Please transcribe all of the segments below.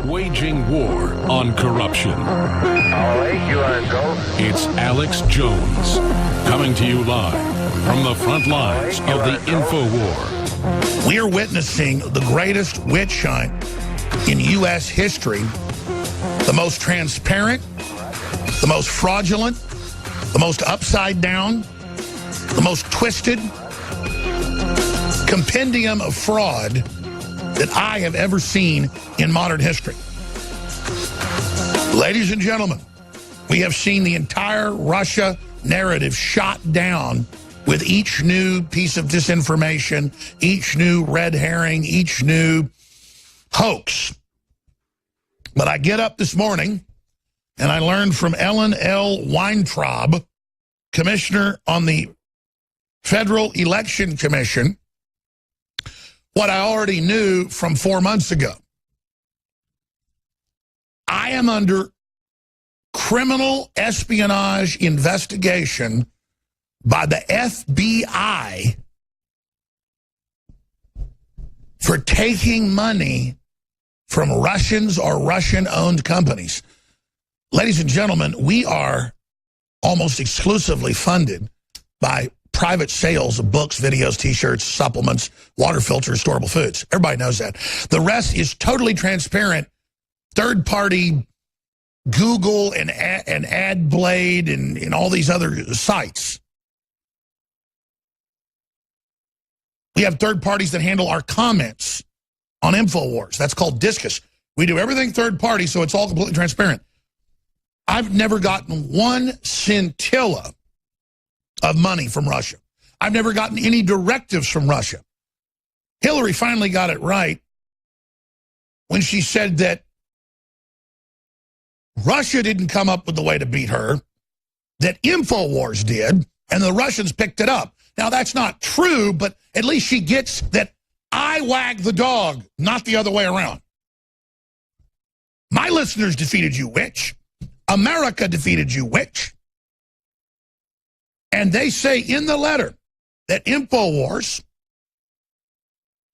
Waging war on corruption. All right, you are go. It's Alex Jones, coming to you live from the front lines of the InfoWar. We are witnessing the greatest witch hunt in U.S. history, the most transparent, the most fraudulent, the most upside down, the most twisted compendium of fraud that I have ever seen in modern history. Ladies and gentlemen, we have seen the entire Russia narrative shot down with each new piece of disinformation, each new red herring, each new hoax. But I get up this morning and I learned from Ellen L. Weintraub, commissioner on the Federal Election Commission, what I already knew from 4 months ago. I am under criminal espionage investigation by the FBI for taking money from Russians or Russian-owned companies. Ladies and gentlemen, we are almost exclusively funded by private sales of books, videos, T-shirts, supplements, water filters, storable foods. Everybody knows that. The rest is totally transparent. Third-party Google and AdBlade and all these other sites. We have third parties that handle our comments on InfoWars. That's called Discus. We do everything third party, so it's all completely transparent. I've never gotten one scintilla of money from Russia. I've never gotten any directives from Russia. Hillary finally got it right when she said that Russia didn't come up with the way to beat her, that InfoWars did, and the Russians picked it up. Now, that's not true, but at least she gets that I wag the dog, not the other way around. My listeners defeated you, witch. America defeated you, witch. And they say in the letter that InfoWars,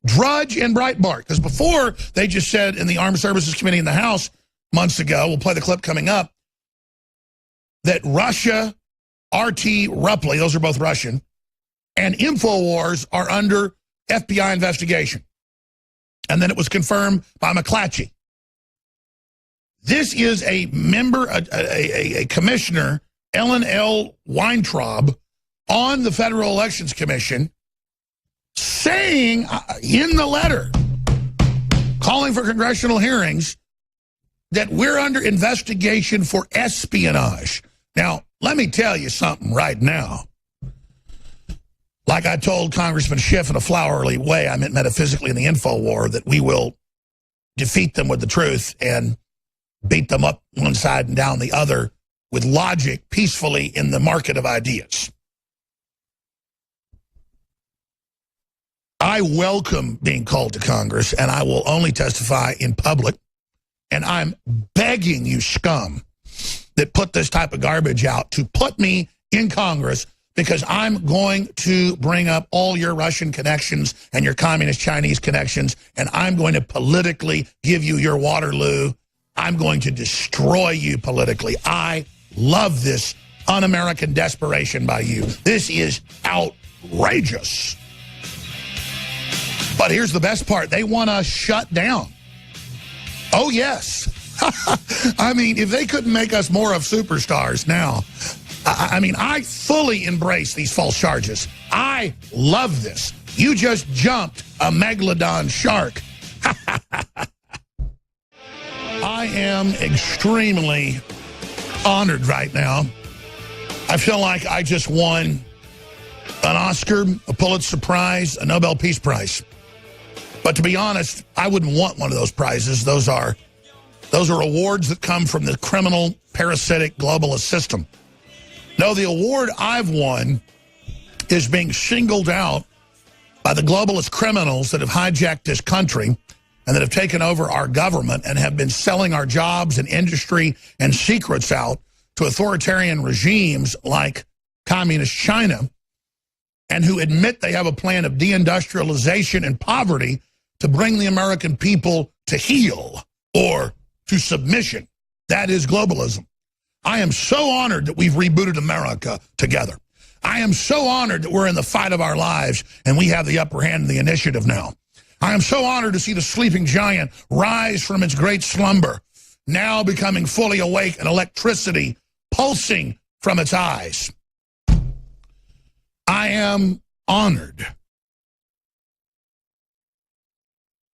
Drudge and Breitbart, because before they just said in the Armed Services Committee in the House months ago, we'll play the clip coming up, that Russia, RT, Ruppli, those are both Russian, and InfoWars are under FBI investigation. And then it was confirmed by McClatchy. This is a member, a commissioner, Ellen L. Weintraub, on the Federal Elections Commission, saying in the letter, calling for congressional hearings, that we're under investigation for espionage. Now, let me tell you something right now. Like I told Congressman Schiff in a flowery way, I meant metaphysically in the InfoWar, that we will defeat them with the truth and beat them up one side and down the other with logic, peacefully in the market of ideas. I welcome being called to Congress, and I will only testify in public. And I'm begging you scum that put this type of garbage out to put me in Congress, because I'm going to bring up all your Russian connections and your communist Chinese connections, and I'm going to politically give you your Waterloo. I'm going to destroy you politically. I love this un-American desperation by you. This is outrageous. But here's the best part. They want us shut down. Oh, yes. I mean, if they couldn't make us more of superstars now, I mean, I fully embrace these false charges. I love this. You just jumped a megalodon shark. I am extremely honored right now. I feel like I just won an Oscar, a Pulitzer Prize, a Nobel Peace Prize. But to be honest, I wouldn't want one of those prizes. Those are awards that come from the criminal, parasitic, globalist system. No, the award I've won is being singled out by the globalist criminals that have hijacked this country and that have taken over our government and have been selling our jobs and industry and secrets out to authoritarian regimes like communist China, and who admit they have a plan of deindustrialization and poverty to bring the American people to heel. or to submission. That is globalism. I am so honored that we've rebooted America together. I am so honored that we're in the fight of our lives and we have the upper hand in the initiative now. I am so honored to see the sleeping giant rise from its great slumber, now becoming fully awake and electricity pulsing from its eyes. I am honored.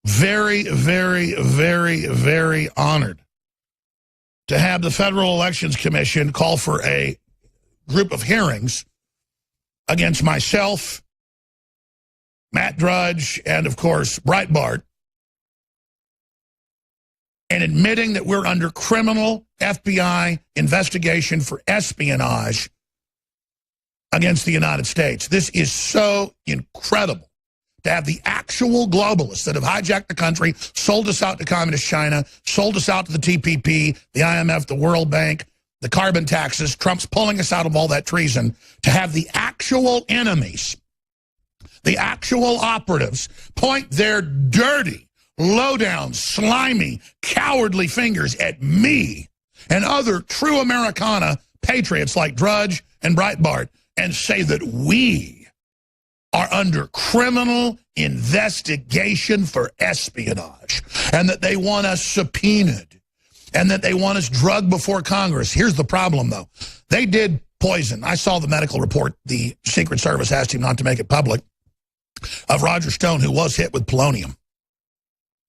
Very, very, very, very honored to have the Federal Elections Commission call for a group of hearings against myself, Matt Drudge, and, of course, Breitbart, and admitting that we're under criminal FBI investigation for espionage against the United States. This is so incredible to have the actual globalists that have hijacked the country, sold us out to communist China, sold us out to the TPP, the IMF, the World Bank, the carbon taxes, Trump's pulling us out of all that treason, to have the actual enemies, the actual operatives, point their dirty, low-down, slimy, cowardly fingers at me and other true Americana patriots like Drudge and Breitbart and say that we are under criminal investigation for espionage and that they want us subpoenaed and that they want us drugged before Congress. Here's the problem, though. They did poison. I saw the medical report. The Secret Service asked him not to make it public, of Roger Stone, who was hit with polonium.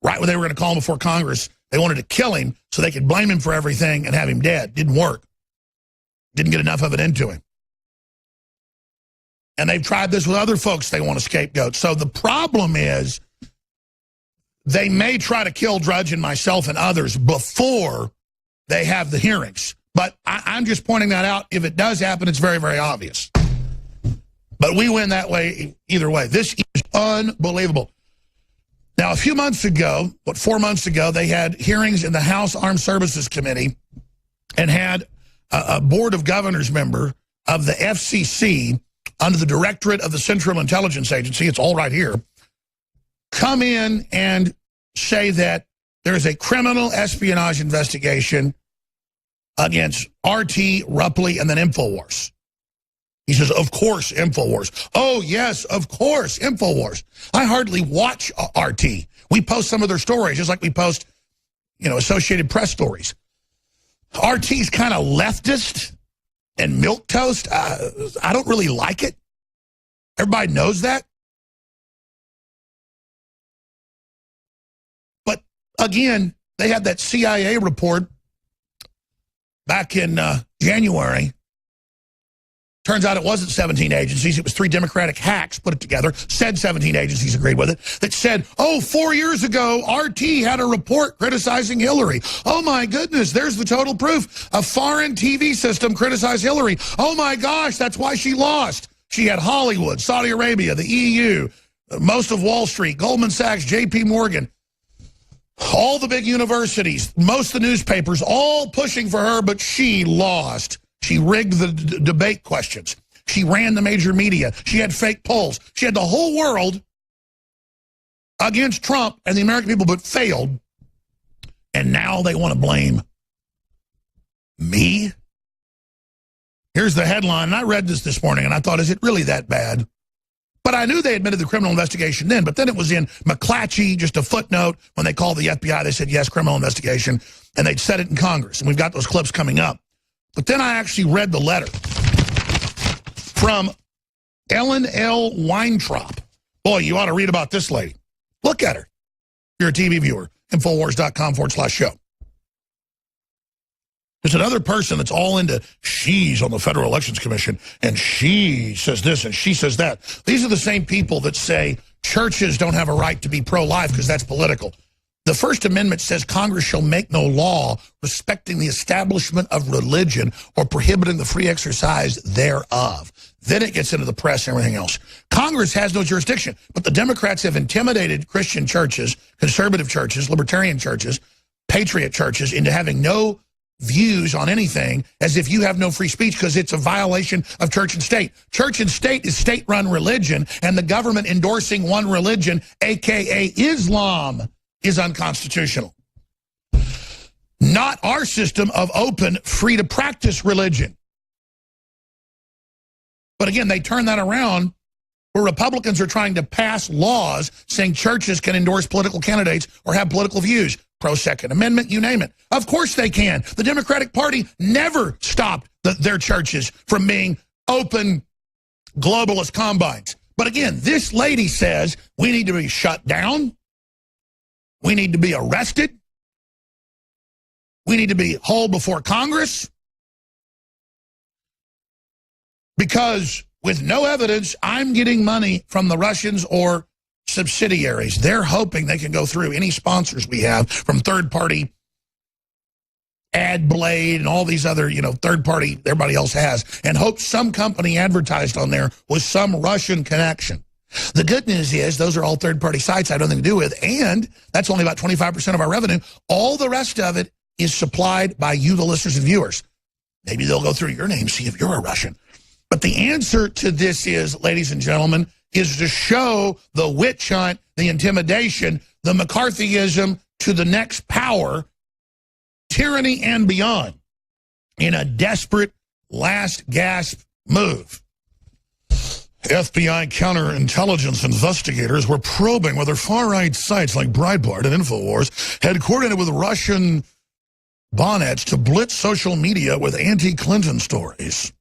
Right when they were going to call him before Congress, they wanted to kill him so they could blame him for everything and have him dead. Didn't work. Didn't get enough of it into him. And they've tried this with other folks they want to scapegoat. So the problem is they may try to kill Drudge and myself and others before they have the hearings. But I'm just pointing that out. If it does happen, it's very, very obvious. But we win that way either way. This is unbelievable. Now, a few months ago, 4 months ago, they had hearings in the House Armed Services Committee and had a Board of Governors member of the FCC under the Directorate of the Central Intelligence Agency, it's all right here, come in and say that there is a criminal espionage investigation against RT, Ruppli, and then InfoWars. He says, of course, InfoWars. Oh, yes, of course, InfoWars. I hardly watch RT. We post some of their stories, just like we post, Associated Press stories. RT's kind of leftist and milquetoast. I don't really like it. Everybody knows that. But, again, they had that CIA report back in January. Turns out it wasn't 17 agencies. It was 3 Democratic hacks put it together, said 17 agencies agreed with it, that said, 4 years ago, RT had a report criticizing Hillary. Oh, my goodness, there's the total proof. A foreign TV system criticized Hillary. Oh, my gosh, that's why she lost. She had Hollywood, Saudi Arabia, the EU, most of Wall Street, Goldman Sachs, JP Morgan, all the big universities, most of the newspapers, all pushing for her, but she lost. She rigged the debate questions. She ran the major media. She had fake polls. She had the whole world against Trump and the American people, but failed. And now they want to blame me? Here's the headline. And I read this morning, and I thought, is it really that bad? But I knew they admitted the criminal investigation then, but then it was in McClatchy, just a footnote. When they called the FBI, they said, yes, criminal investigation, and they'd said it in Congress. And we've got those clips coming up. But then I actually read the letter from Ellen L. Weintraub. Boy, you ought to read about this lady. Look at her. You're a TV viewer. Infowars.com/show. There's another person that's all into she's on the Federal Elections Commission, and she says this and she says that. These are the same people that say churches don't have a right to be pro-life because that's political. The First Amendment says Congress shall make no law respecting the establishment of religion or prohibiting the free exercise thereof. Then it gets into the press and everything else. Congress has no jurisdiction, but the Democrats have intimidated Christian churches, conservative churches, libertarian churches, patriot churches into having no views on anything, as if you have no free speech because it's a violation of church and state. Church and state is state-run religion, and the government endorsing one religion, a.k.a. Islam, is unconstitutional. not our system of open, free-to-practice religion. But again, they turn that around where Republicans are trying to pass laws saying churches can endorse political candidates or have political views. Pro-Second Amendment, you name it. Of course they can. The Democratic Party never stopped their churches from being open globalist combines. But again, this lady says we need to be shut down. We need to be arrested. We need to be hauled before Congress. Because with no evidence, I'm getting money from the Russians or subsidiaries. They're hoping they can go through any sponsors we have from third-party AdBlade and all these other, third-party everybody else has, and hope some company advertised on there with some Russian connection. The good news is those are all third-party sites I have nothing to do with, and that's only about 25% of our revenue. All the rest of it is supplied by you, the listeners and viewers. Maybe they'll go through your name, see if you're a Russian. But the answer to this is, ladies and gentlemen, is to show the witch hunt, the intimidation, the McCarthyism to the next power, tyranny and beyond, in a desperate last gasp move. FBI counterintelligence investigators were probing whether far-right sites like Breitbart and InfoWars had coordinated with Russian bonnets to blitz social media with anti-Clinton stories.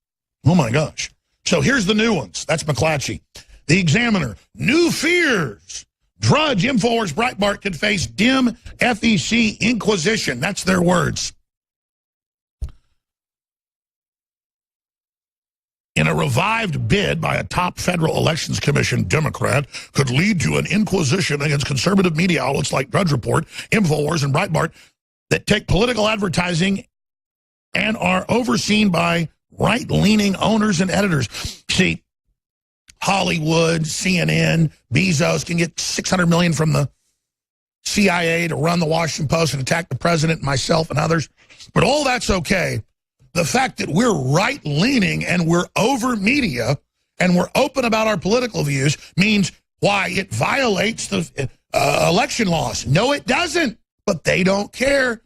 Oh, my gosh. So here's the new ones. That's McClatchy. The Examiner. New fears. Drudge, InfoWars, Breitbart could face dim FEC inquisition. That's their words. In a revived bid by a top federal elections commission Democrat could lead to an inquisition against conservative media outlets like Drudge Report, InfoWars, and Breitbart that take political advertising and are overseen by right-leaning owners and editors. See, Hollywood, CNN, Bezos can get $600 million from the CIA to run the Washington Post and attack the president, myself, and others. But all that's okay. The fact that we're right-leaning and we're over media and we're open about our political views means why it violates the election laws. No, it doesn't. But they don't care.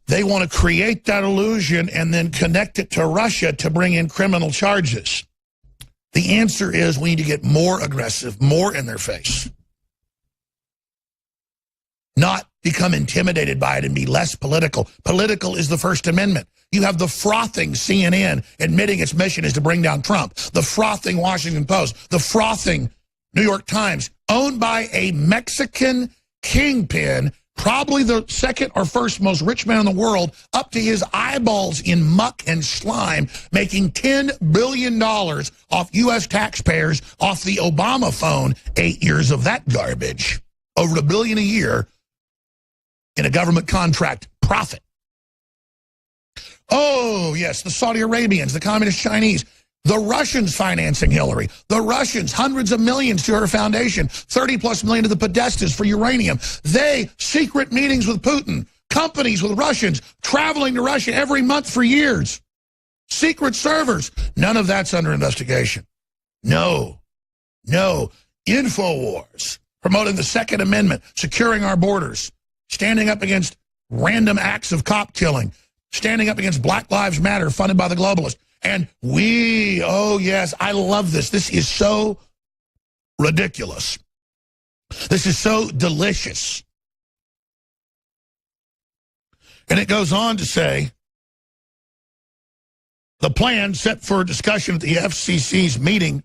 They want to create that illusion and then connect it to Russia to bring in criminal charges. The answer is we need to get more aggressive, more in their face. Not become intimidated by it and be less political. Political is the First Amendment. You have the frothing CNN admitting its mission is to bring down Trump. The frothing Washington Post. The frothing New York Times, owned by a Mexican kingpin, probably the second or first most rich man in the world, up to his eyeballs in muck and slime, making $10 billion off U.S. taxpayers off the Obama phone, 8 years of that garbage. Over $1 billion a year in a government contract profit. Oh, yes, the Saudi Arabians, the communist Chinese, the Russians financing Hillary, the Russians, hundreds of millions to her foundation, 30+ million to the Podestas for uranium. They, secret meetings with Putin, companies with Russians, traveling to Russia every month for years. Secret servers. None of that's under investigation. No. InfoWars, promoting the Second Amendment, securing our borders, standing up against random acts of cop killing, standing up against Black Lives Matter funded by the globalists. And we, oh yes, I love this. This is so ridiculous. This is so delicious. And it goes on to say, the plan set for discussion at the FCC's meeting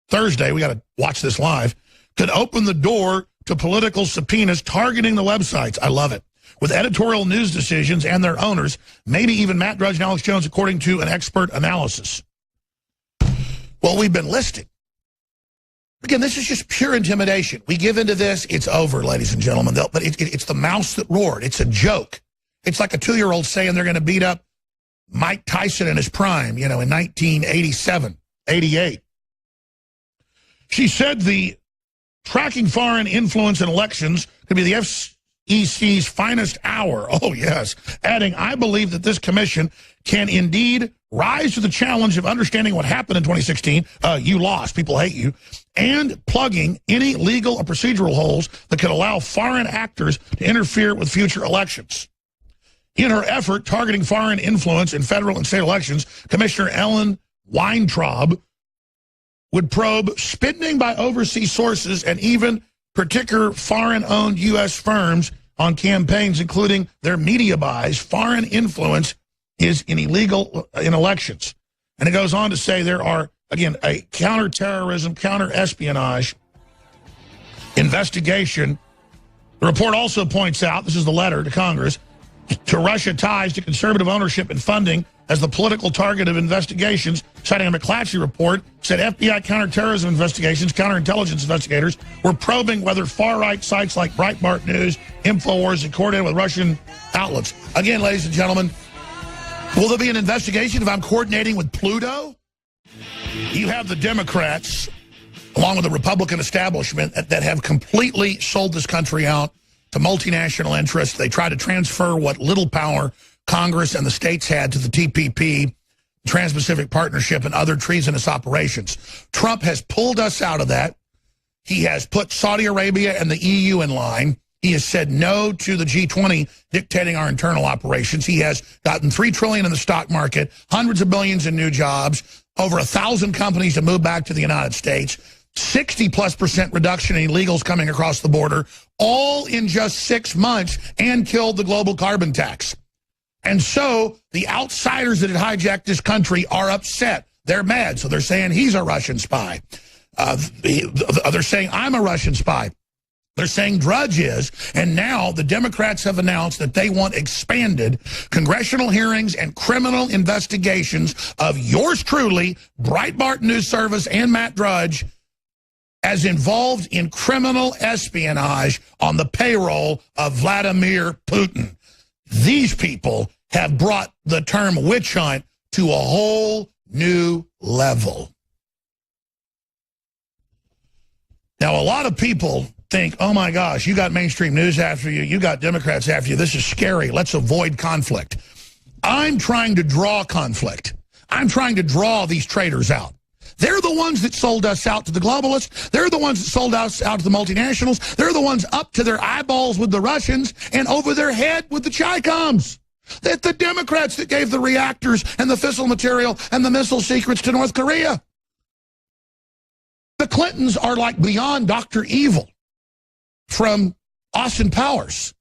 Thursday, we got to watch this live, could open the door to political subpoenas targeting the websites. I love it. With editorial news decisions and their owners, maybe even Matt Drudge and Alex Jones, according to an expert analysis. Well, we've been listed. Again, this is just pure intimidation. We give into this, it's over, ladies and gentlemen. But it's the mouse that roared. It's a joke. It's like a 2-year-old saying they're going to beat up Mike Tyson in his prime, in 1987, 88. She said the tracking foreign influence in elections could be the FEC's finest hour. Oh, yes. Adding, I believe that this commission can indeed rise to the challenge of understanding what happened in 2016. You lost. People hate you. And plugging any legal or procedural holes that could allow foreign actors to interfere with future elections. In her effort targeting foreign influence in federal and state elections, Commissioner Ellen Weintraub would probe spending by overseas sources and even particular foreign-owned U.S. firms on campaigns, including their media buys. Foreign influence is illegal in elections. And it goes on to say there are, again, a counterterrorism, counter-espionage investigation. The report also points out, this is the letter to Congress, to Russia ties to conservative ownership and funding as the political target of investigations, citing a McClatchy report, said FBI counterterrorism investigations, counterintelligence investigators were probing whether far-right sites like Breitbart News, InfoWars, and coordinated with Russian outlets. Again, ladies and gentlemen, will there be an investigation if I'm coordinating with Pluto? You have the Democrats, along with the Republican establishment, that have completely sold this country out to multinational interests. They try to transfer what little power Congress and the states had to the TPP, Trans-Pacific Partnership, and other treasonous operations. Trump has pulled us out of that. He has put Saudi Arabia and the EU in line. He has said no to the G20 dictating our internal operations. He has gotten $3 trillion in the stock market, hundreds of billions in new jobs, over 1,000 companies to move back to the United States, 60+% reduction in illegals coming across the border, all in just 6 months, and killed the global carbon tax. And so the outsiders that had hijacked this country are upset. They're mad. So they're saying he's a Russian spy. They're saying I'm a Russian spy. They're saying Drudge is. And now the Democrats have announced that they want expanded congressional hearings and criminal investigations of yours truly, Breitbart News Service, and Matt Drudge, as involved in criminal espionage on the payroll of Vladimir Putin. These people have brought the term witch hunt to a whole new level. Now, a lot of people think, oh my gosh, you got mainstream news after you, you got Democrats after you, this is scary, let's avoid conflict. I'm trying to draw conflict. I'm trying to draw these traitors out. They're the ones that sold us out to the globalists. They're the ones that sold us out to the multinationals. They're the ones up to their eyeballs with the Russians and over their head with the Chi-Coms. That the Democrats that gave the reactors and the fissile material and the missile secrets to North Korea. The Clintons are like beyond Dr. Evil from Austin Powers.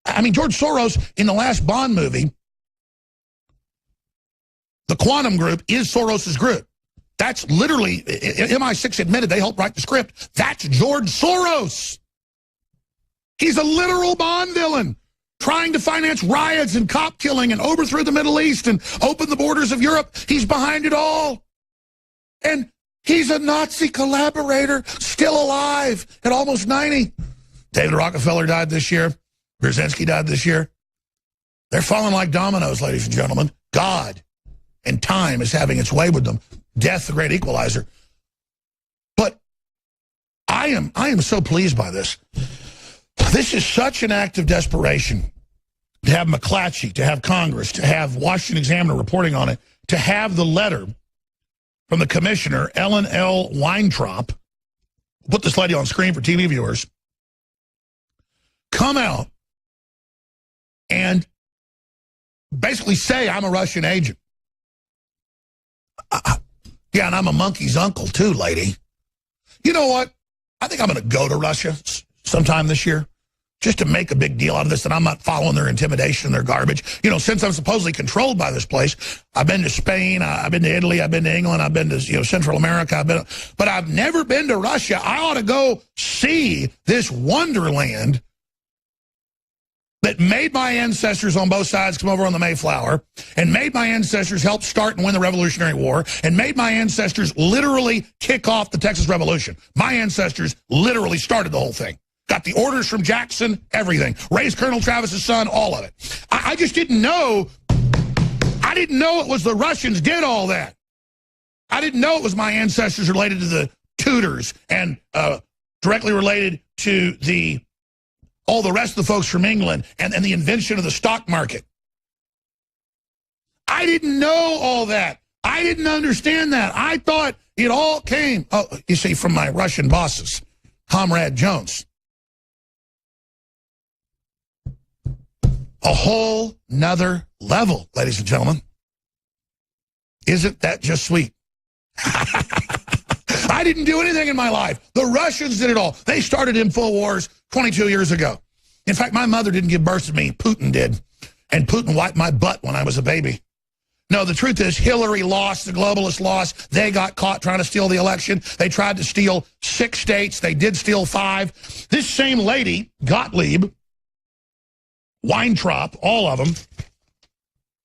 I mean, George Soros in the last Bond movie, the Quantum Group is Soros's group. That's literally, MI6 admitted they helped write the script. That's George Soros. He's a literal Bond villain trying to finance riots and cop killing and overthrow the Middle East and open the borders of Europe. He's behind it all. And he's a Nazi collaborator, still alive at almost 90. David Rockefeller died this year. Brzezinski died this year. They're falling like dominoes, ladies and gentlemen. God and time is having its way with them. Death, the great equalizer. But I am so pleased by this. This is such an act of desperation to have McClatchy, to have Congress, to have Washington Examiner reporting on it, to have the letter from the commissioner, Ellen L. Weintraub, put this lady on screen for TV viewers, come out and basically say I'm a Russian agent. Yeah, and I'm a monkey's uncle too, lady. You know what? I think I'm going to go to Russia sometime this year just to make a big deal out of this, that I'm not following their intimidation and their garbage. You know, since I'm supposedly controlled by this place, I've been to Spain, I've been to Italy, I've been to England, I've been to Central America, but I've never been to Russia. I ought to go see this wonderland that made my ancestors on both sides come over on the Mayflower, and made my ancestors help start and win the Revolutionary War, and made my ancestors literally kick off the Texas Revolution. My ancestors literally started the whole thing. Got the orders from Jackson, everything. Raised Colonel Travis's son, all of it. I just didn't know. I didn't know it was the Russians did all that. I didn't know it was my ancestors related to the Tudors and directly related to all the rest of the folks from England and the invention of the stock market. I didn't know all that. I didn't understand that. I thought it all came, you see, from my Russian bosses, Comrade Jones. A whole nother level, ladies and gentlemen. Isn't that just sweet? I didn't do anything in my life. The Russians did it all. They started InfoWars 22 years ago. In fact, my mother didn't give birth to me. Putin did. And Putin wiped my butt when I was a baby. No, the truth is Hillary lost, the globalists lost. They got caught trying to steal the election. They tried to steal 6 states. They did steal 5. This same lady, Gottlieb, Weintraub, all of them.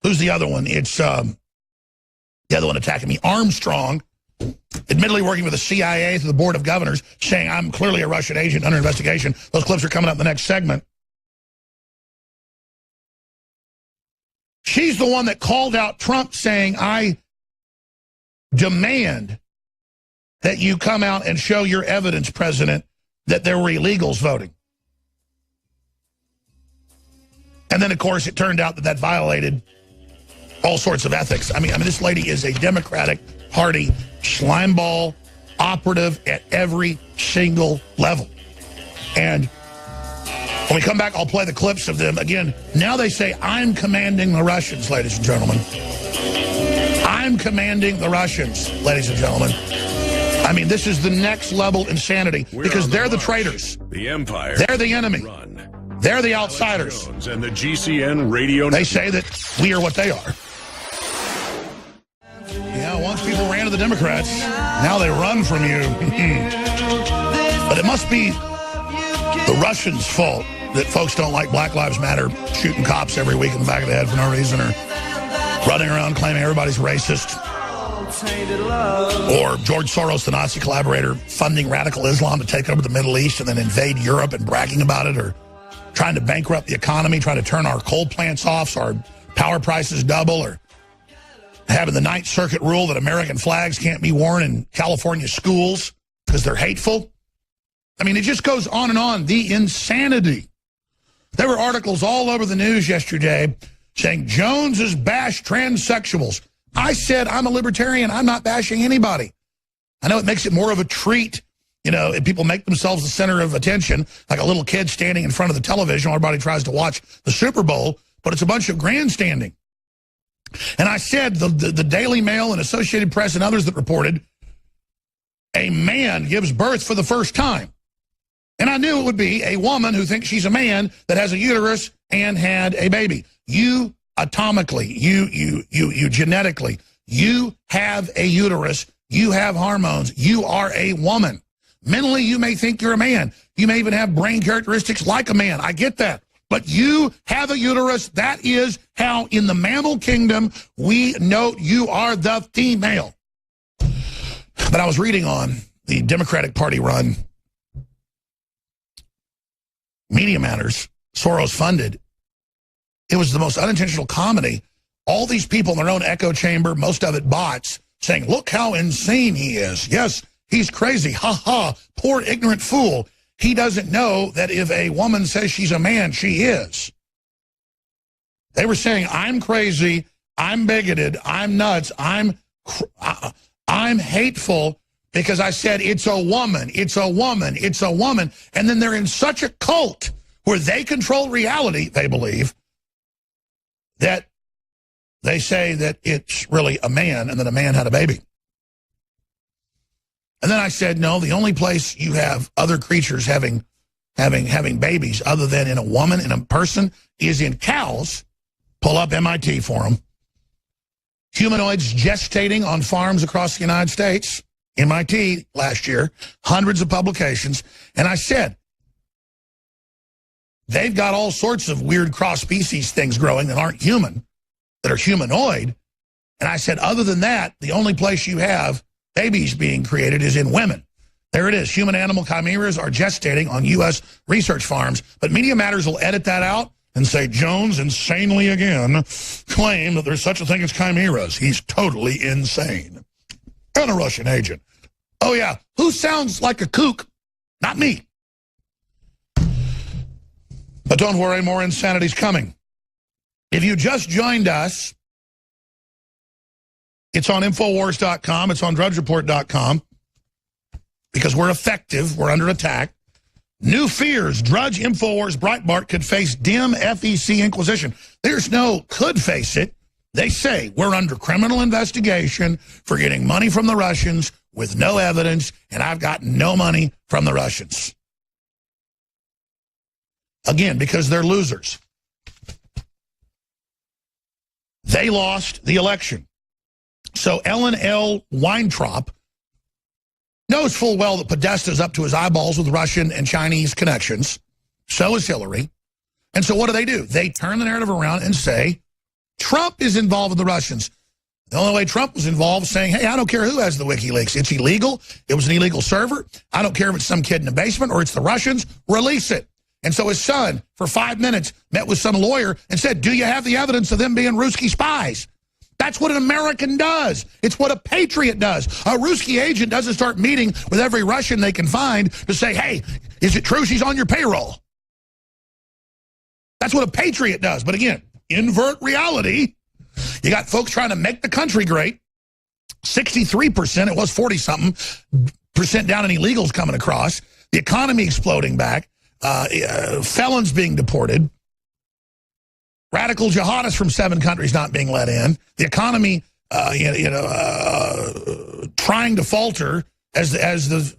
Who's the other one? It's the other one attacking me. Armstrong, admittedly working with the CIA through the Board of Governors, saying I'm clearly a Russian agent under investigation. Those clips are coming up in the next segment. She's the one that called out Trump saying, I demand that you come out and show your evidence, President, that there were illegals voting. And then, of course, it turned out that that violated all sorts of ethics. I mean, this lady is a Democratic Party slimeball operative at every single level. And when we come back, I'll play the clips of them. Again, now they say, I'm commanding the Russians, ladies and gentlemen. I'm commanding the Russians, ladies and gentlemen. I mean, this is the next level insanity because they're the traitors. The Empire. They're the enemy. They're the outsiders. And the GCN radio. They say that we are what they are. Yeah, once people ran to the Democrats, now they run from you. But it must be the Russians' fault that folks don't like Black Lives Matter shooting cops every week in the back of the head for no reason, or running around claiming everybody's racist, or George Soros, the Nazi collaborator, funding radical Islam to take over the Middle East and then invade Europe and bragging about it, or trying to bankrupt the economy, trying to turn our coal plants off so our power prices double, or having the Ninth Circuit rule that American flags can't be worn in California schools because they're hateful. I mean, it just goes on and on. The insanity. There were articles all over the news yesterday saying Jones has bashed transsexuals. I said I'm a libertarian. I'm not bashing anybody. I know it makes it more of a treat, you know, and people make themselves the center of attention, like a little kid standing in front of the television while everybody tries to watch the Super Bowl, but it's a bunch of grandstanding. And I said the Daily Mail and Associated Press and others that reported a man gives birth for the first time. And I knew it would be a woman who thinks she's a man that has a uterus and had a baby. You atomically, you genetically, you have a uterus, you have hormones, you are a woman. Mentally, you may think you're a man. You may even have brain characteristics like a man. I get that. But you have a uterus. That is how in the mammal kingdom we note you are the female. But I was reading on the Democratic Party run Media Matters, Soros funded. It was the most unintentional comedy. All these people in their own echo chamber, most of it bots, saying, look how insane he is. Yes, he's crazy. Ha ha, poor ignorant fool. He doesn't know that if a woman says she's a man, she is. They were saying, I'm crazy, I'm bigoted, I'm nuts, I'm hateful because I said it's a woman, it's a woman, it's a woman. And then they're in such a cult where they control reality, they believe, that they say that it's really a man and that a man had a baby. And then I said, no, the only place you have other creatures having babies other than in a woman, in a person, is in cows. Pull up MIT for them. Humanoids gestating on farms across the United States. MIT last year, hundreds of publications. And I said, they've got all sorts of weird cross-species things growing that aren't human, that are humanoid. And I said, other than that, the only place you have babies being created is in women. There it is. Human-animal chimeras are gestating on U.S. research farms. But Media Matters will edit that out and say, Jones insanely again claimed that there's such a thing as chimeras. He's totally insane. And a Russian agent. Oh, yeah. Who sounds like a kook? Not me. But don't worry, more insanity's coming. If you just joined us, it's on Infowars.com. It's on DrudgeReport.com because we're effective. We're under attack. New fears. Drudge, InfoWars, Breitbart could face dim FEC inquisition. There's no could face it. They say we're under criminal investigation for getting money from the Russians with no evidence, and I've gotten no money from the Russians. Again, because they're losers. They lost the election. So Ellen L. Weintraub knows full well that Podesta's up to his eyeballs with Russian and Chinese connections. So is Hillary. And so what do? They turn the narrative around and say, Trump is involved with the Russians. The only way Trump was involved was saying, hey, I don't care who has the WikiLeaks. It's illegal. It was an illegal server. I don't care if it's some kid in the basement or it's the Russians. Release it. And so his son, for 5 minutes, met with some lawyer and said, do you have the evidence of them being Ruski spies? That's what an American does. It's what a patriot does. A Ruski agent doesn't start meeting with every Russian they can find to say, hey, is it true she's on your payroll? That's what a patriot does. But again, invert reality. You got folks trying to make the country great. 63%, it was 40-something% down in illegals coming across. The economy exploding back. Felons being deported. Radical jihadists from 7 countries not being let in. The economy, trying to falter as the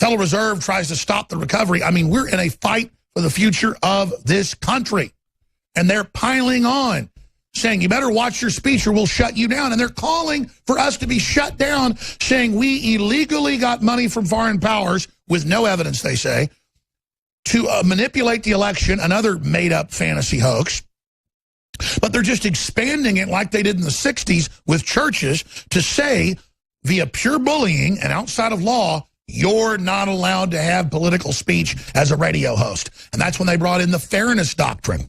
Federal Reserve tries to stop the recovery. I mean, we're in a fight for the future of this country. And they're piling on, saying, you better watch your speech or we'll shut you down. And they're calling for us to be shut down, saying we illegally got money from foreign powers with no evidence, they say, to manipulate the election, another made-up fantasy hoax. But they're just expanding it like they did in the 60s with churches to say, via pure bullying and outside of law, you're not allowed to have political speech as a radio host. And that's when they brought in the fairness doctrine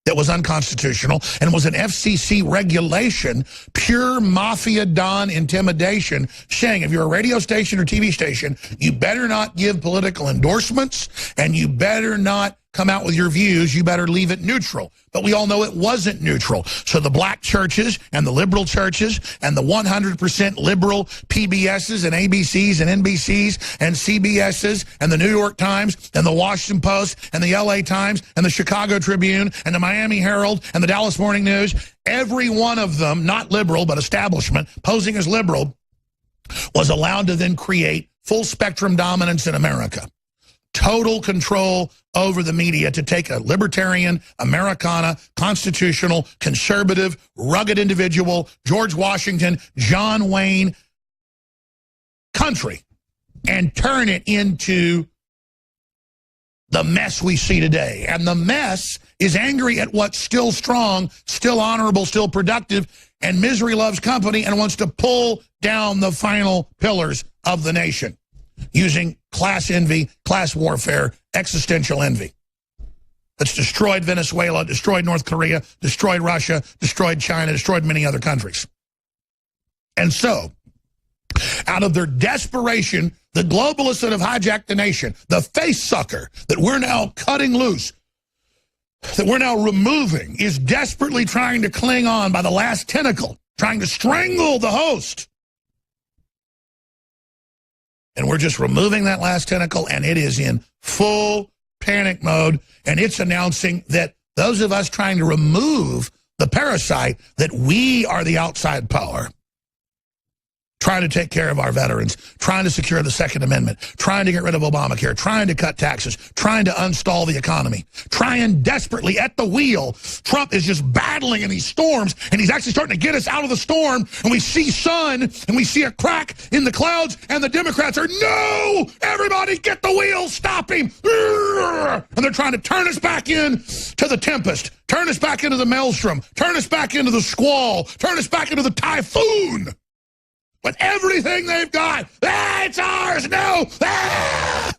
that was unconstitutional and was an FCC regulation, pure mafia don intimidation, saying if you're a radio station or TV station, you better not give political endorsements and you better not come out with your views, you better leave it neutral. But we all know it wasn't neutral. So the black churches and the liberal churches and the 100% liberal PBSs and ABCs and NBCs and CBSs and the New York Times and the Washington Post and the LA Times and the Chicago Tribune and the Miami Herald and the Dallas Morning News, every one of them, not liberal but establishment, posing as liberal, was allowed to then create full spectrum dominance in America. Total control over the media to take a libertarian, Americana, constitutional, conservative, rugged individual, George Washington, John Wayne country and turn it into the mess we see today. And the mess is angry at what's still strong, still honorable, still productive, and misery loves company and wants to pull down the final pillars of the nation using class envy, class warfare, existential envy. That's destroyed Venezuela, destroyed North Korea, destroyed Russia, destroyed China, destroyed many other countries. And so, out of their desperation, the globalists that have hijacked the nation, the face sucker that we're now cutting loose, that we're now removing, is desperately trying to cling on by the last tentacle, trying to strangle the host. And we're just removing that last tentacle, and it is in full panic mode, and it's announcing that those of us trying to remove the parasite, that we are the outside power, trying to take care of our veterans, trying to secure the Second Amendment, trying to get rid of Obamacare, trying to cut taxes, trying to unstall the economy, trying desperately at the wheel. Trump is just battling in these storms, and he's actually starting to get us out of the storm, and we see sun, and we see a crack in the clouds, and the Democrats are, no, everybody get the wheel, stop him. And they're trying to turn us back in to the tempest, turn us back into the maelstrom, turn us back into the squall, turn us back into the typhoon. With everything they've got. Ah, it's ours, no! Ah!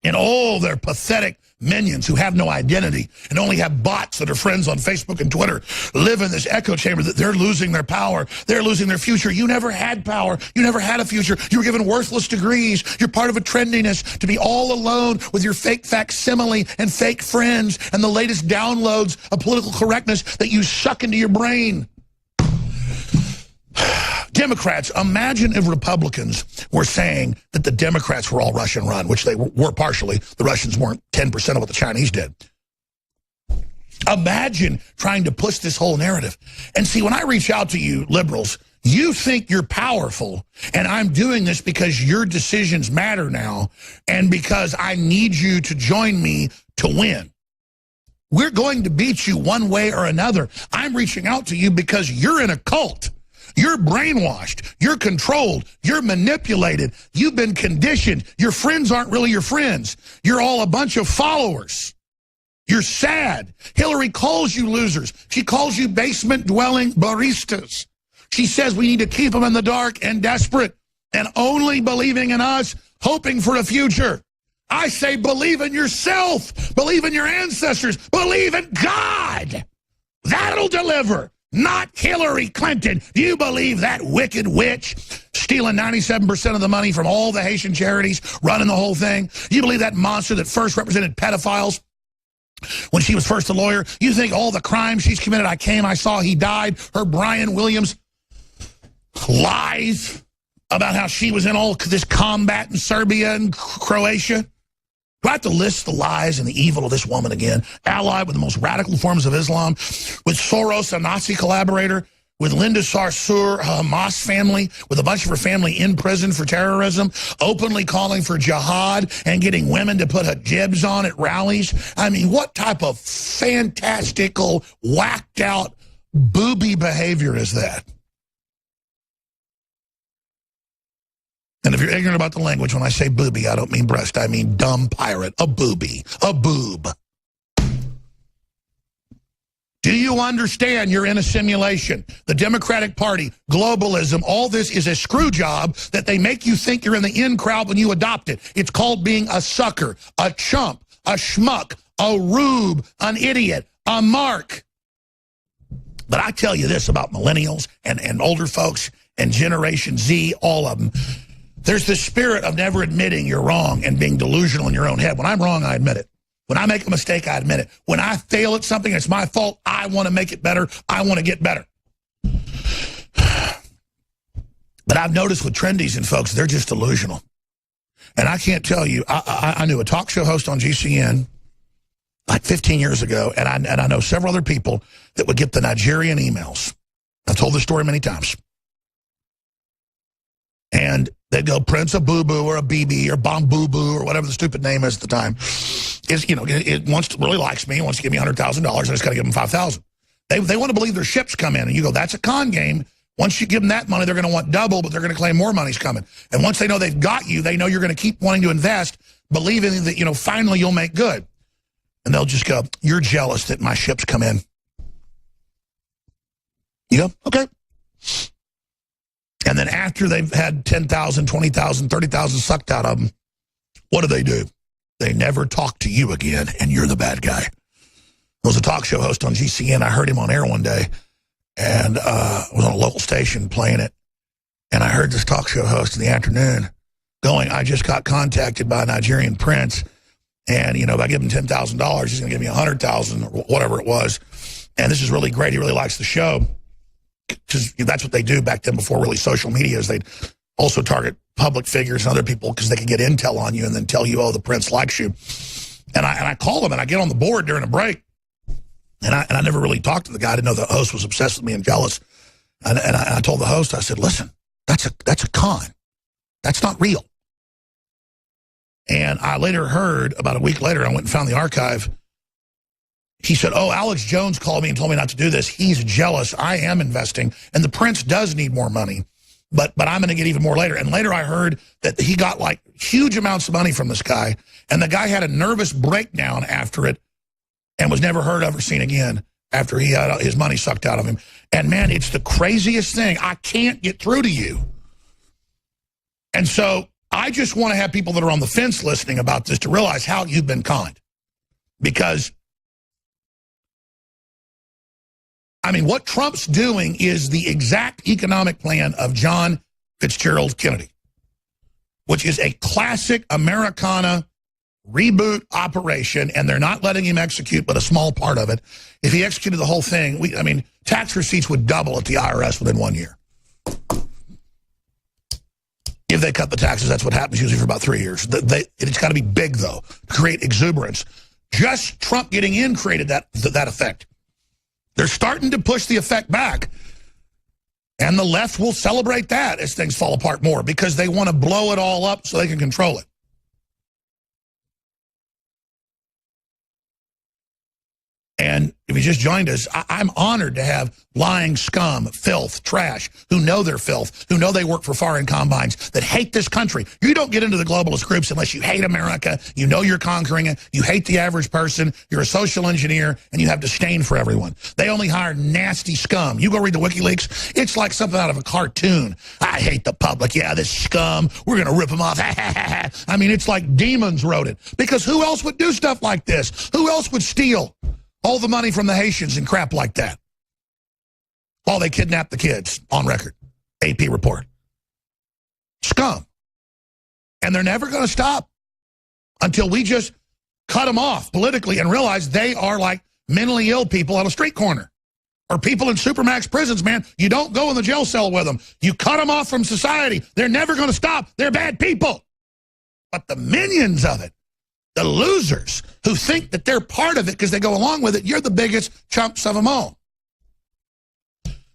And all their pathetic minions who have no identity and only have bots that are friends on Facebook and Twitter live in this echo chamber that they're losing their power. They're losing their future. You never had power. You never had a future. You were given worthless degrees. You're part of a trendiness to be all alone with your fake facsimile and fake friends and the latest downloads of political correctness that you suck into your brain. Democrats, imagine if Republicans were saying that the Democrats were all Russian run, which they were partially. The Russians weren't 10% of what the Chinese did. Imagine trying to push this whole narrative. And see, when I reach out to you liberals, you think you're powerful, and I'm doing this because your decisions matter now and because I need you to join me to win. We're going to beat you one way or another. I'm reaching out to you because you're in a cult. You're brainwashed. You're controlled. You're manipulated. You've been conditioned. Your friends aren't really your friends. You're all a bunch of followers. You're sad. Hillary calls you losers. She calls you basement-dwelling baristas. She says we need to keep them in the dark and desperate and only believing in us, hoping for a future. I say believe in yourself. Believe in your ancestors. Believe in God. That'll deliver. Not Hillary Clinton. Do you believe that wicked witch stealing 97% of the money from all the Haitian charities, running the whole thing? You believe that monster that first represented pedophiles when she was first a lawyer? You think all the crimes she's committed, I came, I saw, he died, her Brian Williams lies about how she was in all this combat in Serbia and Croatia? Do I have to list the lies and the evil of this woman again? Allied with the most radical forms of Islam, with Soros, a Nazi collaborator, with Linda Sarsour, a Hamas family, with a bunch of her family in prison for terrorism, openly calling for jihad and getting women to put hijabs on at rallies. I mean, what type of fantastical, whacked out, booby behavior is that? And if you're ignorant about the language, when I say booby, I don't mean breast. I mean dumb pirate, a booby, a boob. Do you understand you're in a simulation? The Democratic Party, globalism, all this is a screw job that they make you think you're in the in crowd when you adopt it. It's called being a sucker, a chump, a schmuck, a rube, an idiot, a mark. But I tell you this about millennials and older folks and Generation Z, all of them. There's the spirit of never admitting you're wrong and being delusional in your own head. When I'm wrong, I admit it. When I make a mistake, I admit it. When I fail at something, it's my fault. I want to make it better. I want to get better. But I've noticed with trendies and folks, they're just delusional. And I can't tell you, I knew a talk show host on GCN like 15 years ago, and I know several other people that would get the Nigerian emails. I've told this story many times. And they'd go, Prince a boo-boo or a BB or Bomb Boo-Boo or whatever the stupid name is at the time. It really likes me, wants to give me $100,000, I just got to give them $5,000. They want to believe their ships come in, and you go, that's a con game. Once you give them that money, they're going to want double, but they're going to claim more money's coming. And once they know they've got you, they know you're going to keep wanting to invest, believing that, finally you'll make good. And they'll just go, you're jealous that my ships come in. You go, okay. And then after they've had 10,000, 20,000, 30,000 sucked out of them, what do? They never talk to you again, and you're the bad guy. There was a talk show host on GCN. I heard him on air one day, and was on a local station playing it. And I heard this talk show host in the afternoon going, I just got contacted by a Nigerian prince, and, if I give him $10,000, he's going to give me $100,000 or whatever it was. And this is really great. He really likes the show. Because that's what they do back then before really social media is they'd also target public figures and other people because they could get intel on you and then tell you, oh, the prince likes you. And I call him and I get on the board during a break. And I never really talked to the guy. I didn't know the host was obsessed with me and jealous. And I told the host, I said, listen, that's a con. That's not real. And I later heard, about a week later, I went and found the archive. He said, oh, Alex Jones called me and told me not to do this. He's jealous. I am investing. And the prince does need more money. But I'm going to get even more later. And later I heard that he got like huge amounts of money from this guy. And the guy had a nervous breakdown after it and was never heard of or seen again after he had his money sucked out of him. And man, it's the craziest thing. I can't get through to you. And so I just want to have people that are on the fence listening about this to realize how you've been conned. Because what Trump's doing is the exact economic plan of John Fitzgerald Kennedy, which is a classic Americana reboot operation, and they're not letting him execute but a small part of it. If he executed the whole thing, tax receipts would double at the IRS within 1 year. If they cut the taxes, that's what happens usually for about 3 years. It's got to be big, though, to create exuberance. Just Trump getting in created that effect. They're starting to push the effect back, and the left will celebrate that as things fall apart more because they want to blow it all up so they can control it. And if you just joined us, I'm honored to have lying scum, filth, trash, who know they're filth, who know they work for foreign combines, that hate this country. You don't get into the globalist groups unless you hate America, you know you're conquering it, you hate the average person, you're a social engineer, and you have disdain for everyone. They only hire nasty scum. You go read the WikiLeaks, it's like something out of a cartoon. I hate the public. Yeah, this scum, we're going to rip them off. I mean, it's like demons wrote it. Because who else would do stuff like this? Who else would steal all the money from the Haitians and crap like that while they kidnap the kids? On record. AP report. Scum. And they're never going to stop until we just cut them off politically and realize they are like mentally ill people on a street corner or people in supermax prisons, man. You don't go in the jail cell with them. You cut them off from society. They're never going to stop. They're bad people. But the minions of it, the losers who think that they're part of it because they go along with it, you're the biggest chumps of them all.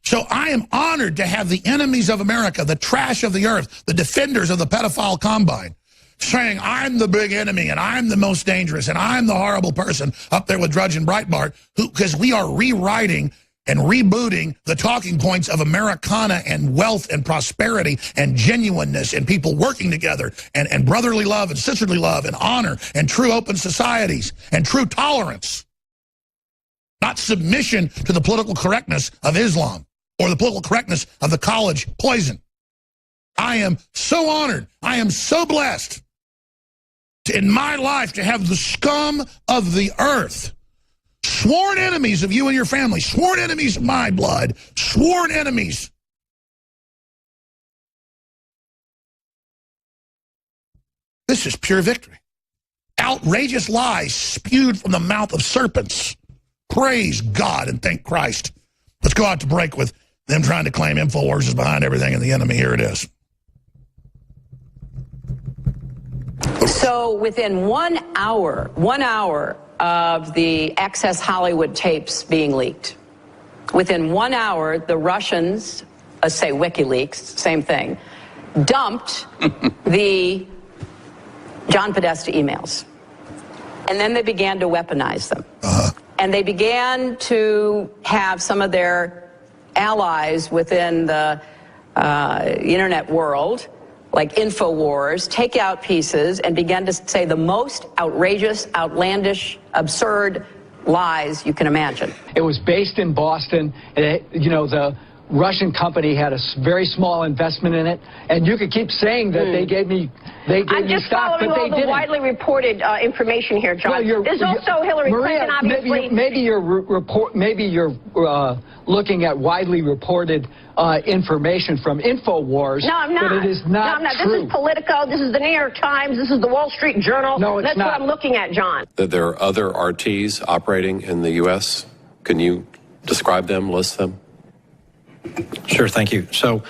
So I am honored to have the enemies of America, the trash of the earth, the defenders of the pedophile combine, saying I'm the big enemy and I'm the most dangerous and I'm the horrible person up there with Drudge and Breitbart, because we are rewriting and rebooting the talking points of Americana and wealth and prosperity and genuineness and people working together and brotherly love and sisterly love and honor and true open societies and true tolerance. Not submission to the political correctness of Islam or the political correctness of the college poison. I am so honored. I am so blessed in my life to have the scum of the earth, sworn enemies of you and your family, sworn enemies of my blood, sworn enemies. This is pure victory. Outrageous lies spewed from the mouth of serpents. Praise God and thank Christ. Let's go out to break with them trying to claim InfoWars is behind everything and the enemy. Here it is. So within 1 hour of the Access Hollywood tapes being leaked, within 1 hour, the Russians, say WikiLeaks, same thing, dumped the John Podesta emails. And then they began to weaponize them. And they began to have some of their allies within the internet world, like InfoWars, take out pieces and began to say the most outrageous, outlandish, absurd lies you can imagine. It was based in Boston. You know, the Russian company had a very small investment in it, and you could keep saying that they gave me stock, but they didn't. I'm just following all the widely reported information here, John. Well, there's also Hillary Clinton, obviously. Maybe you're looking at widely reported information from InfoWars. No, I'm not. But it is not true. This is Politico. This is the New York Times. This is the Wall Street Journal. No, it's That's not. what I'm looking at, John. There are other RTs operating in the U.S. Can you describe them, list them? Sure, thank you. So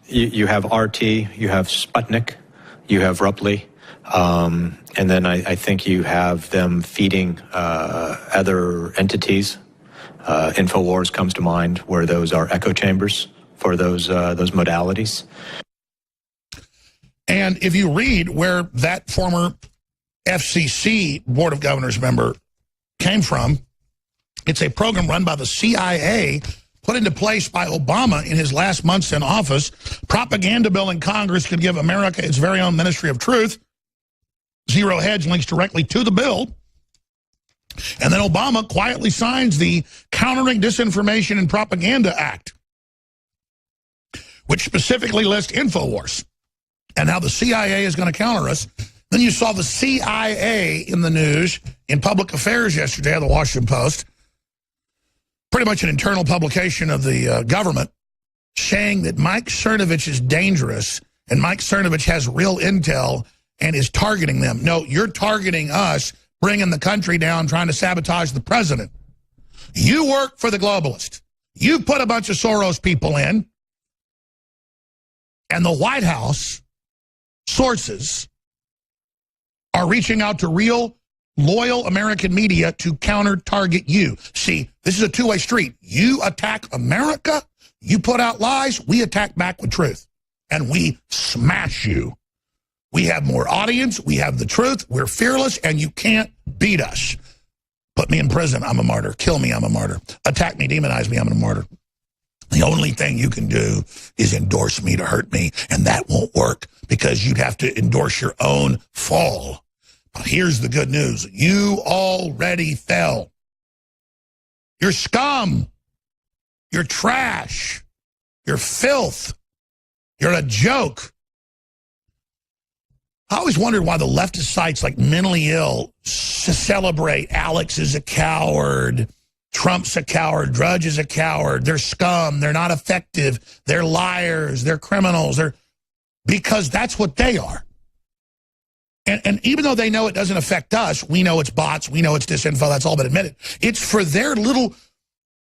you have RT, you have Sputnik, you have Ruppli, and then I think you have them feeding other entities. InfoWars comes to mind, where those are echo chambers for those modalities. And if you read where that former FCC Board of Governors member came from, it's a program run by the CIA, put into place by Obama in his last months in office. Propaganda bill in Congress could give America its very own Ministry of Truth. Zero Hedge links directly to the bill. And then Obama quietly signs the Countering Disinformation and Propaganda Act, which specifically lists InfoWars and how the CIA is going to counter us. Then you saw the CIA in the news in Public Affairs yesterday on the Washington Post, pretty much an internal publication of the government, saying that Mike Cernovich is dangerous and Mike Cernovich has real intel and is targeting them. No, you're targeting us, bringing the country down, trying to sabotage the president. You work for the globalist. You put a bunch of Soros people in, And the White House sources are reaching out to real, loyal American media to counter-target you. See, this is a two-way street. You attack America, you put out lies, we attack back with truth. And we smash you. We have more audience, we have the truth, we're fearless, and you can't beat us. Put me in prison, I'm a martyr. Kill me, I'm a martyr. Attack me, demonize me, I'm a martyr. The only thing you can do is endorse me to hurt me, and that won't work because you'd have to endorse your own fall. But here's the good news. You already fell. You're scum. You're trash. You're filth. You're a joke. I always wondered why the leftist sites like Mentally Ill celebrate Alex is a coward, Trump's a coward, Drudge is a coward, they're scum, they're not effective, they're liars, they're criminals, because that's what they are. And even though they know it doesn't affect us, we know it's bots, we know it's disinfo, that's all but admitted. It's for their little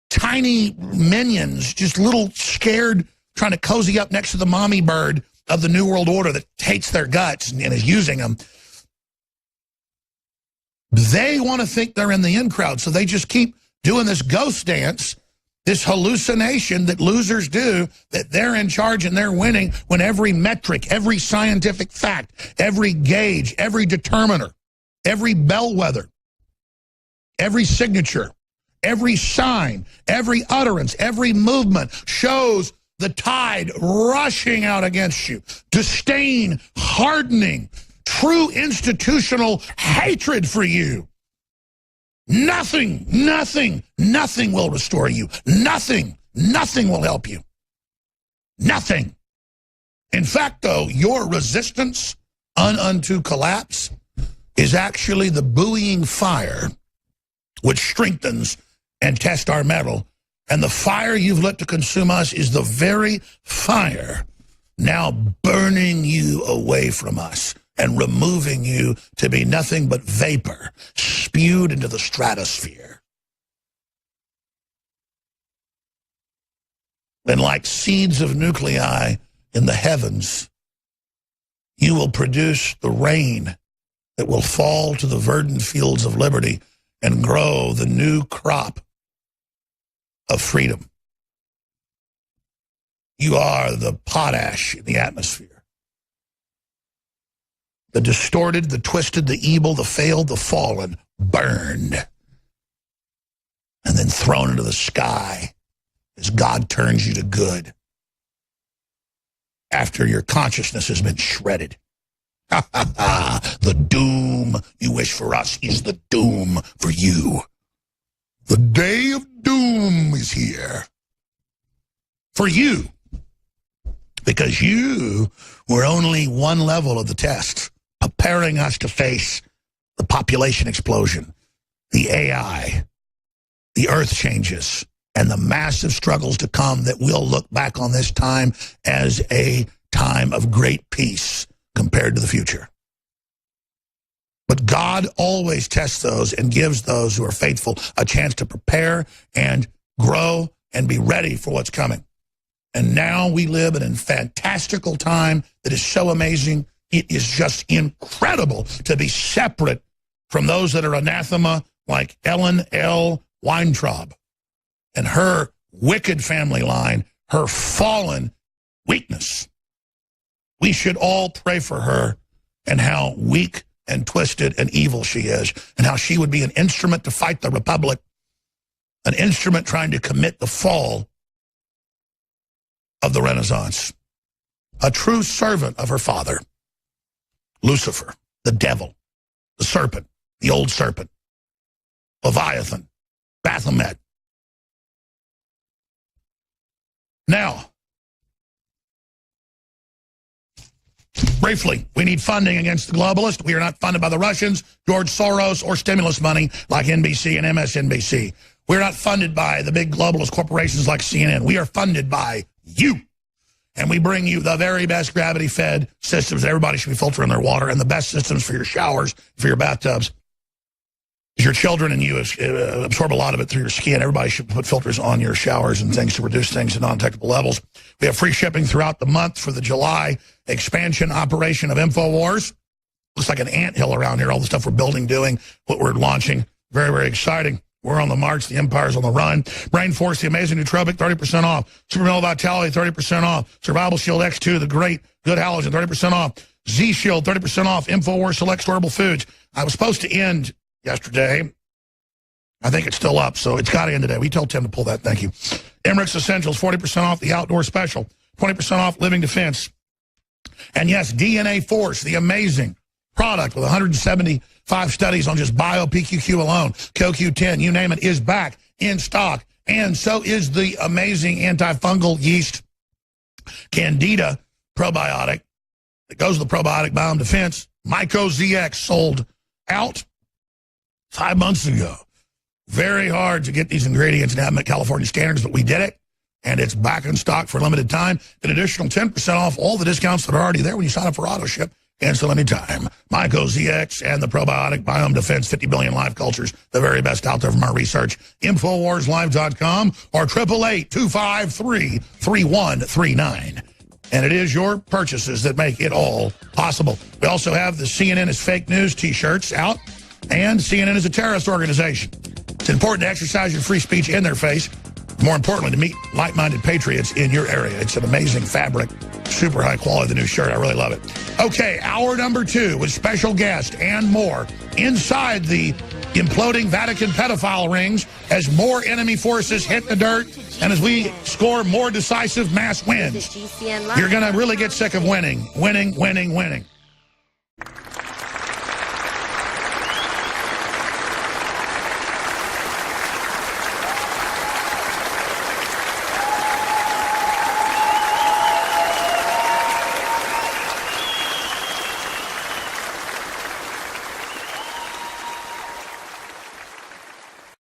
tiny minions, just little scared, trying to cozy up next to the mommy bird of the New World Order that hates their guts and is using them. They want to think they're in the in crowd, so they just keep doing this ghost dance, this hallucination that losers do, that they're in charge and they're winning, when every metric, every scientific fact, every gauge, every determiner, every bellwether, every signature, every sign, every utterance, every movement shows the tide rushing out against you, disdain, hardening, true institutional hatred for you. Nothing will restore you. Nothing will help you. Nothing. In fact, though, your resistance unto collapse is actually the buoying fire which strengthens and tests our mettle. And the fire you've lit to consume us is the very fire now burning you away from us and removing you to be nothing but vapor spewed into the stratosphere. And like seeds of nuclei in the heavens, you will produce the rain that will fall to the verdant fields of liberty and grow the new crop of freedom. You are the potash in the atmosphere. The distorted, the twisted, the evil, the failed, the fallen, burned, and then thrown into the sky as God turns you to good after your consciousness has been shredded. The doom you wish for us is the doom for you. The day of doom is here for you, because you were only one level of the test, preparing us to face the population explosion, the AI, the earth changes, and the massive struggles to come that we'll look back on this time as a time of great peace compared to the future. But God always tests those and gives those who are faithful a chance to prepare and grow and be ready for what's coming. And now we live in a fantastical time that is so amazing. It is just incredible to be separate from those that are anathema, like Ellen L. Weintraub and her wicked family line, her fallen weakness. We should all pray for her and how weak and twisted and evil she is, and how she would be an instrument to fight the Republic, an instrument trying to commit the fall of the Renaissance. A true servant of her father, Lucifer, the devil, the serpent, the old serpent, Leviathan, Baphomet. Now, briefly, we need funding against the globalists. We are not funded by the Russians, George Soros, or stimulus money like NBC and MSNBC. We're not funded by the big globalist corporations like CNN. We are funded by you. And we bring you the very best gravity-fed systems that everybody should be filtering their water, and the best systems for your showers, for your bathtubs. Your children and you absorb a lot of it through your skin. Everybody should put filters on your showers and things to reduce things to non-detectable levels. We have free shipping throughout the month for the July expansion operation of InfoWars. Looks like an anthill around here, all the stuff we're building, doing, what we're launching. Very, very exciting. We're on the march. The Empire's on the run. Brain Force, the amazing nootropic, 30% off. Super Mineral Vitality, 30% off. Survival Shield X2, the great good halogen, 30% off. Z-Shield, 30% off. InfoWars Select Storable Foods. I was supposed to end yesterday. I think it's still up, so it's got to end today. We told Tim to pull that. Thank you. Emirates Essentials, 40% off the Outdoor Special. 20% off Living Defense. And yes, DNA Force, the amazing product with 175 studies on just bio-PQQ alone. CoQ10, you name it, is back in stock. And so is the amazing antifungal yeast Candida probiotic that goes with the probiotic biome defense. MycoZX sold out 5 months ago. Very hard to get these ingredients and have them at California standards, but we did it. And it's back in stock for a limited time. An additional 10% off all the discounts that are already there when you sign up for auto ship. Cancel anytime. MycoZX and the probiotic biome defense, 50 billion live cultures, the very best out there from our research. InfoWarsLive.com or 888-253-3139. And it is your purchases that make it all possible. We also have the CNN is fake news t-shirts out, and CNN is a terrorist organization. It's important to exercise your free speech in their face. More importantly, to meet like-minded patriots in your area. It's an amazing fabric, super high quality, the new shirt. I really love it. Okay, hour number 2 with special guest and more inside the imploding Vatican pedophile rings as more enemy forces hit the dirt and as we score more decisive mass wins. You're going to really get sick of winning, winning, winning, winning.